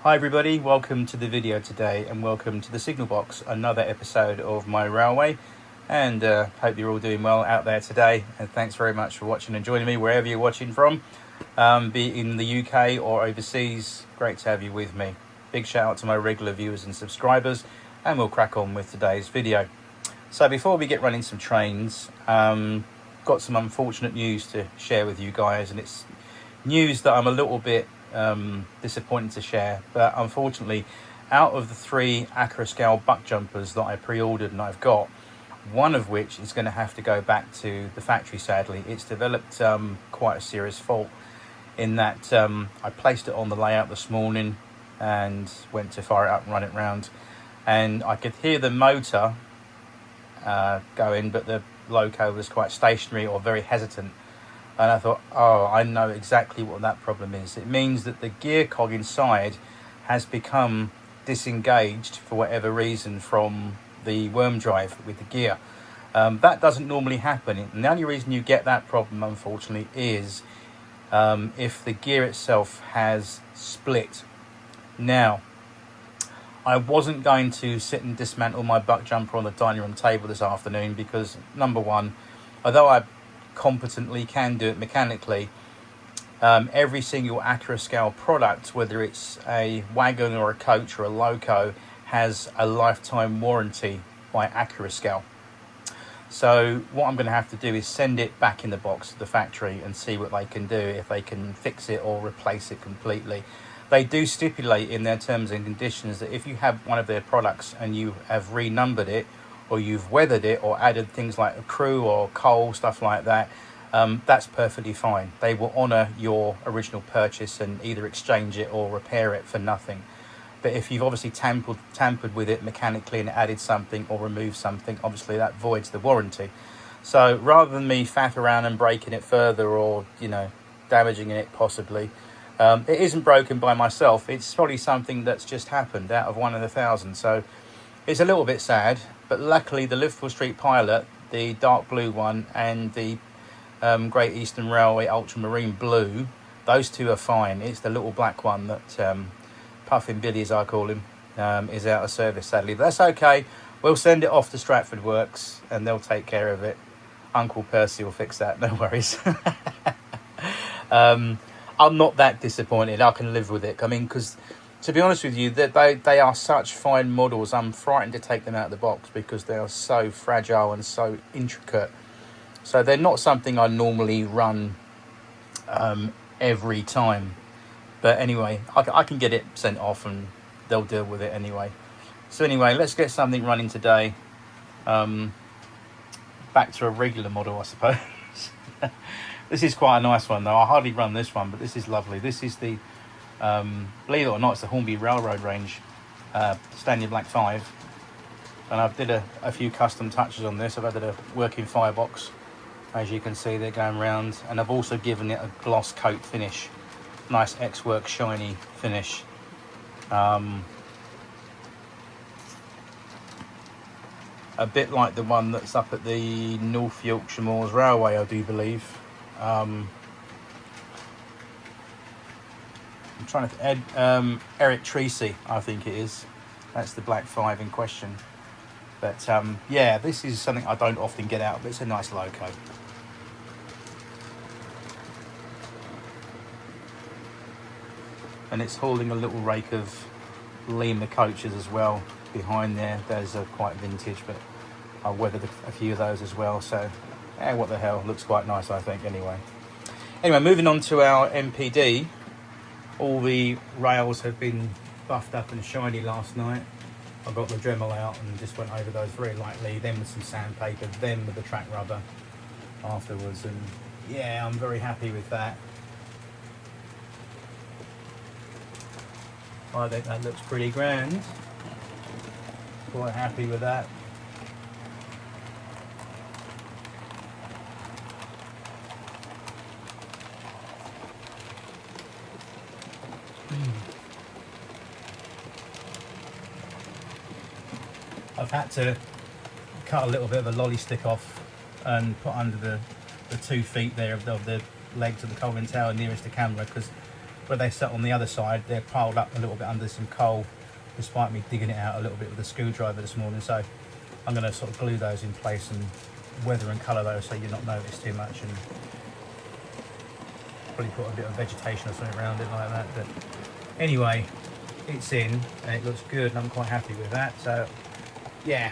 Hi everybody, welcome to the video today and welcome to the Signal Box, another episode of my railway, and hope you're all doing well out there today, and thanks very much for watching and joining me wherever you're watching from, be it in the UK or overseas. Great to have you with me. Big shout out to my regular viewers and subscribers, and we'll crack on with today's video. So before we get running some trains, got some unfortunate news to share with you guys, and it's news that I'm a little bit disappointed to share, but unfortunately, out of the 3 Accurascale buck jumpers that I pre-ordered and I've got, one of which is going to have to go back to the factory. Sadly, it's developed quite a serious fault in that I placed it on the layout this morning and went to fire it up and run it round, and I could hear the motor going, but the loco was quite stationary or very hesitant. And I thought, oh, I know exactly what that problem is. It means that the gear cog inside has become disengaged for whatever reason from the worm drive with the gear. That doesn't normally happen. And the only reason you get that problem, unfortunately, is if the gear itself has split. Now, I wasn't going to sit and dismantle my buck jumper on the dining room table this afternoon because, number one, although I competently can do it mechanically, every single Accurascale product, whether it's a wagon or a coach or a loco, has a lifetime warranty by Accurascale. So what I'm going to have to do is send it back in the box to the factory and see what they can do, if they can fix it or replace it completely. They do stipulate in their terms and conditions that if you have one of their products and you have renumbered it, or you've weathered it or added things like a crew or coal, stuff like that, that's perfectly fine. They will honour your original purchase and either exchange it or repair it for nothing. But if you've obviously tampered with it mechanically and added something or removed something, obviously that voids the warranty. So rather than me faff around and breaking it further or, damaging it possibly, it isn't broken by myself. It's probably something that's just happened out of 1 in 1,000. So it's a little bit sad. But luckily, the Liverpool Street Pilot, the dark blue one, and the Great Eastern Railway Ultramarine Blue, those two are fine. It's the little black one that Puffin Billy, as I call him, is out of service, sadly. But that's okay. We'll send it off to Stratford Works, and they'll take care of it. Uncle Percy will fix that, no worries. I'm not that disappointed. I can live with it. I mean, because to be honest with you, they are such fine models. I'm frightened to take them out of the box because they are so fragile and so intricate. So they're not something I normally run every time. But anyway, I can get it sent off and they'll deal with it anyway. So anyway, let's get something running today. Back to a regular model, I suppose. This is quite a nice one though. I hardly run this one, but this is lovely. This is the believe it or not, it's the Hornby Railroad range Stanier Black 5, and I've did a few custom touches on this. I've added a working firebox, as you can see, they're going round, and I've also given it a gloss coat finish, nice X-Work shiny finish. A bit like the one that's up at the North Yorkshire Moors Railway, I do believe. I'm trying to add Eric Treacy, I think it is. That's the Black 5 in question. But yeah, this is something I don't often get out, but it's a nice loco. And it's hauling a little rake of Lima coaches as well behind there. Those are quite vintage, but I weathered a few of those as well. So, what the hell, looks quite nice, I think, anyway. Anyway, moving on to our MPD. All the rails have been buffed up and shiny last night. I got the Dremel out and just went over those very lightly, then with some sandpaper, then with the track rubber afterwards, and yeah, I'm very happy with that. I think that looks pretty grand. Quite happy with that. I've had to cut a little bit of a lolly stick off and put under the 2 feet there of the legs of the Colding Tower nearest the camera, because where they sat on the other side, they're piled up a little bit under some coal, despite me digging it out a little bit with a screwdriver this morning. So I'm going to sort of glue those in place and weather and colour those so you're not notice too much, and probably put a bit of vegetation or something around it like that. But anyway, it's in and it looks good and I'm quite happy with that. So yeah.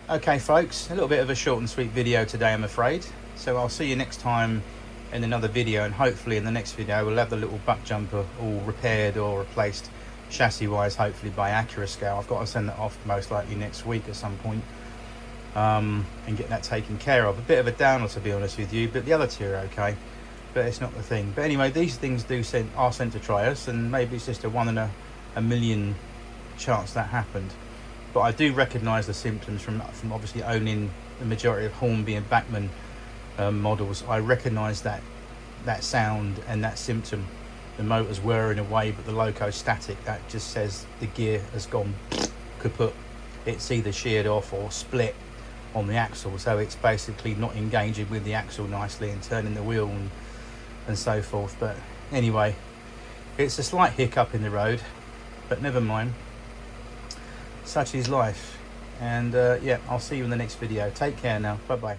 Okay folks, a little bit of a short and sweet video today, I'm afraid. So I'll see you next time in another video, and hopefully in the next video we'll have the little buck jumper all repaired or replaced chassis wise, hopefully by Accurascale. I've got to send that off most likely next week at some point, and get that taken care of. A bit of a downer, to be honest with you, but the other two are okay, but it's not the thing. But anyway, these things are sent to try us, and maybe it's just a 1 in a million chance that happened. But I do recognise the symptoms from obviously owning the majority of Hornby and Bachmann models. I recognise that sound and that symptom. The motor's whirring away, but the loco's static. That just says the gear has gone kaput. It's either sheared off or split on the axle, so it's basically not engaging with the axle nicely and turning the wheel and so forth. But anyway, it's a slight hiccup in the road, but never mind. Such is life. And yeah, I'll see you in the next video. Take care now. Bye bye.